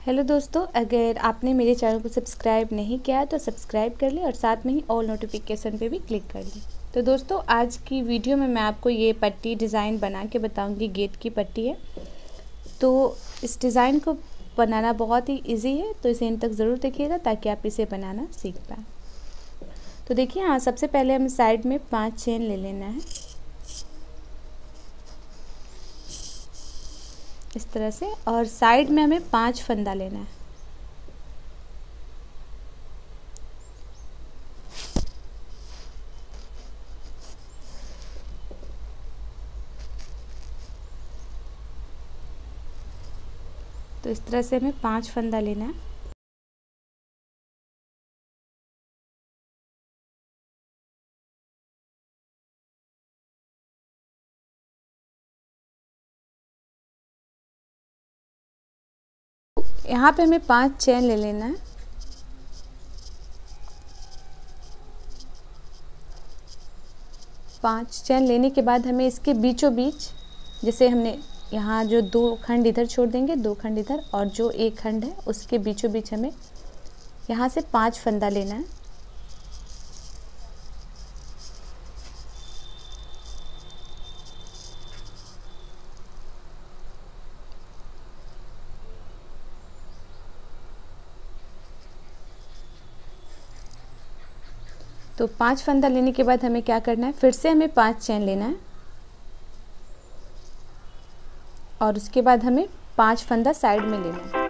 Hello दोस्तों, अगर आपने मेरे चैनल को सब्सक्राइब नहीं किया है तो सब्सक्राइब कर लें और साथ में ही ऑल नोटिफिकेशन पे भी क्लिक कर लें। तो दोस्तों, आज की वीडियो में मैं आपको ये पट्टी डिज़ाइन बना के बताऊंगी। गेट की पट्टी है, तो इस डिज़ाइन को बनाना बहुत ही इजी है, तो इसे इन तक ज़रूर देखिएगा ताकि आप इसे बनाना सीख पाएँ। तो देखिए, हाँ, सबसे पहले हमें साइड में 5 चेन ले लेना है इस तरह से, और साइड में हमें 5 फंदा लेना है। तो इस तरह से हमें 5 फंदा लेना है। यहाँ पे हमें 5 चेन ले लेना है। पांच चेन लेने के बाद हमें इसके बीचों बीच, जैसे हमने यहाँ जो 2 खंड इधर छोड़ देंगे, 2 खंड इधर, और जो 1 खंड है उसके बीचों बीच हमें यहाँ से 5 फंदा लेना है। तो 5 फंदा लेने के बाद हमें क्या करना है, फिर से हमें 5 चेन लेना है और उसके बाद हमें 5 फंदा साइड में लेना है।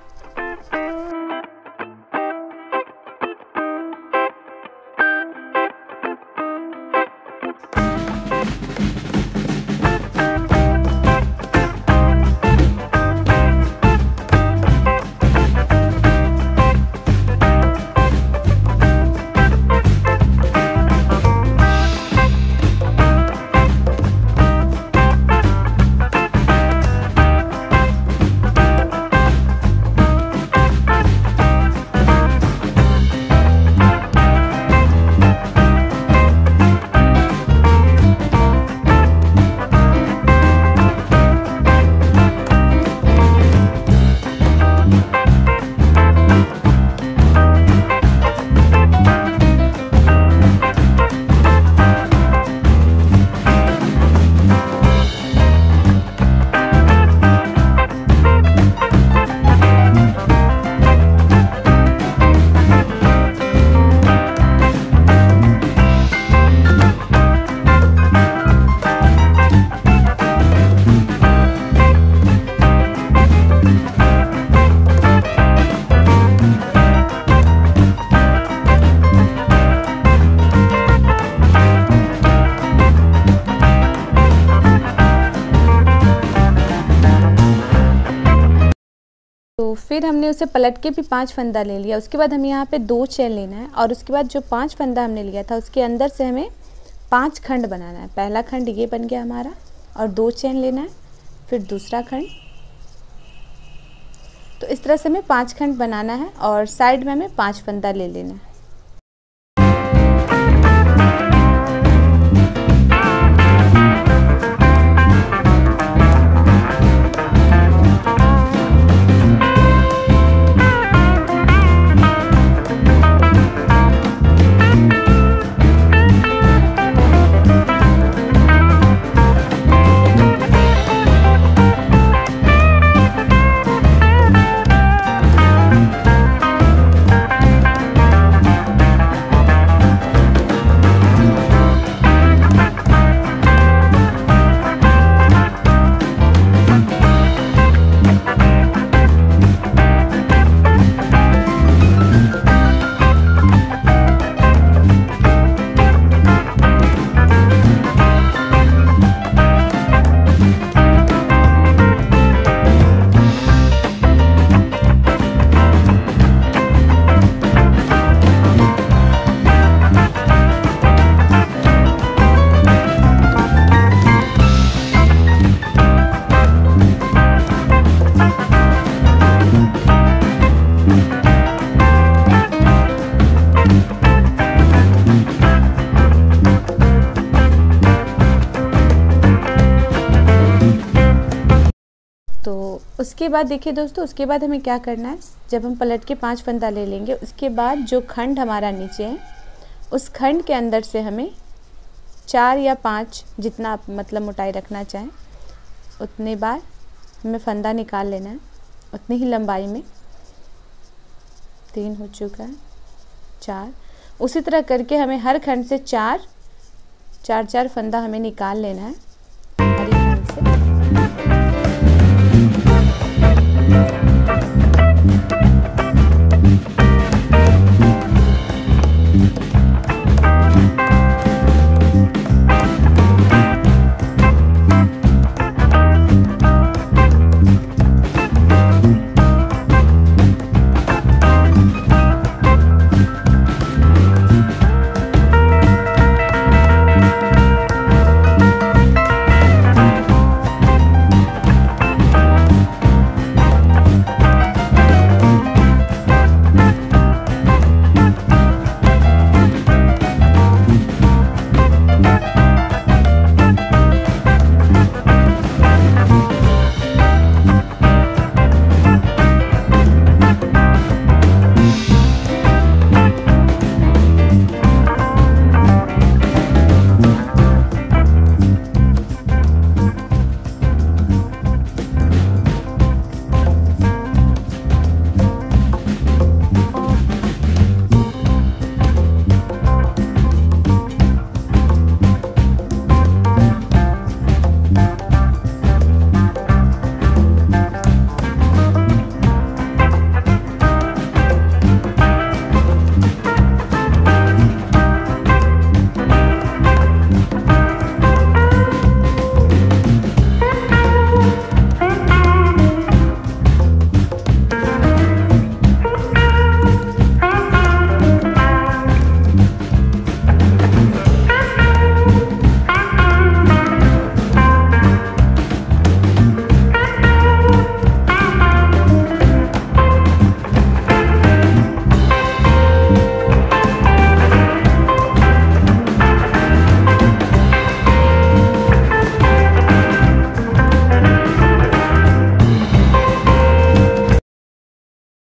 तो फिर हमने उसे पलट के भी 5 फंदा ले लिया। उसके बाद हमें यहाँ पे 2 चेन लेना है और उसके बाद जो 5 फंदा हमने लिया था उसके अंदर से हमें 5 खंड बनाना है। पहला खंड ये बन गया हमारा, और 2 चेन लेना है, फिर दूसरा खंड। तो इस तरह से हमें 5 खंड बनाना है और साइड में हमें 5 फंदा ले लेना है। उसके बाद देखिए दोस्तों, उसके बाद हमें क्या करना है, जब हम पलट के 5 फंदा ले लेंगे, उसके बाद जो खंड हमारा नीचे है उस खंड के अंदर से हमें 4 या 5, जितना आप मतलब मोटाई रखना चाहें उतने बार हमें फंदा निकाल लेना है, उतनी ही लंबाई में। 3 हो चुका है, 4। उसी तरह करके हमें हर खंड से 4 फंदा हमें निकाल लेना है हर एक खंड से।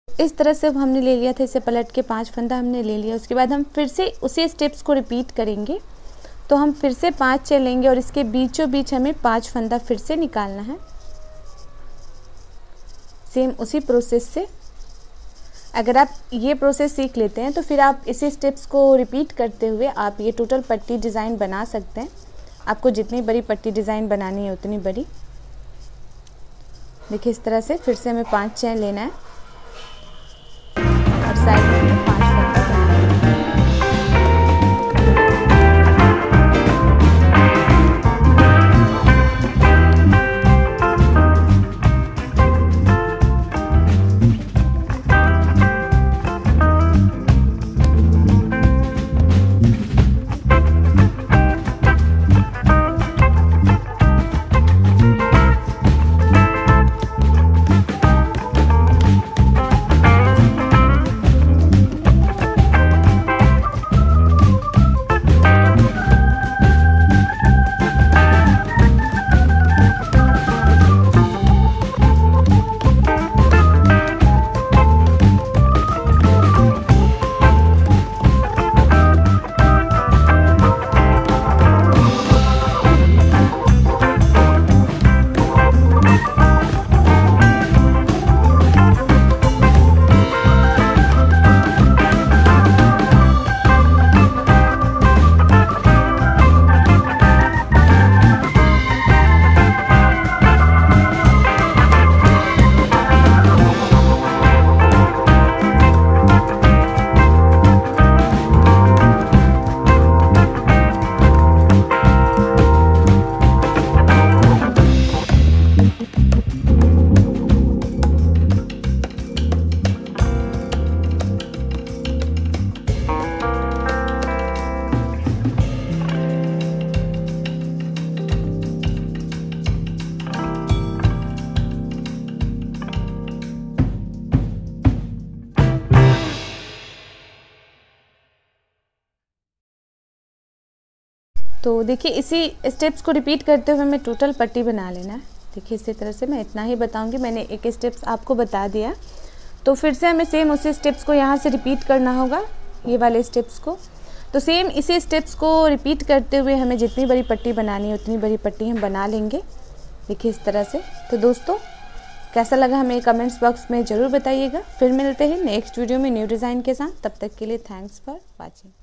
इस तरह से हमने ले लिया था, इसे पलट के 5 फंदा हमने ले लिया। उसके बाद हम फिर से उसी स्टेप्स को रिपीट करेंगे। तो हम फिर से 5 चेन लेंगे और इसके बीचों बीच हमें 5 फंदा फिर से निकालना है, सेम उसी प्रोसेस से। अगर आप ये प्रोसेस सीख लेते हैं तो फिर आप इसी स्टेप्स को रिपीट करते हुए आप ये टोटल पट्टी डिज़ाइन बना सकते हैं। आपको जितनी बड़ी पट्टी डिज़ाइन बनानी है उतनी बड़ी। देखिए इस तरह से फिर से हमें 5 चेन लेना है और साइड में 5 फंदा करना है। तो देखिए इसी स्टेप्स को रिपीट करते हुए हमें टोटल पट्टी बना लेना है। देखिए इसी तरह से मैं इतना ही बताऊंगी, मैंने एक स्टेप्स आपको बता दिया। तो फिर से हमें सेम उसी स्टेप्स को यहाँ से रिपीट करना होगा, ये वाले स्टेप्स को। तो सेम इसी स्टेप्स को रिपीट करते हुए हमें जितनी बड़ी पट्टी बनानी है उतनी बड़ी पट्टी हम बना लेंगे। देखिए इस तरह से। तो दोस्तों कैसा लगा हमें कमेंट्स बॉक्स में ज़रूर बताइएगा। फिर मिलते हैं नेक्स्ट वीडियो में न्यू डिज़ाइन के साथ। तब तक के लिए थैंक्स फॉर वॉचिंग।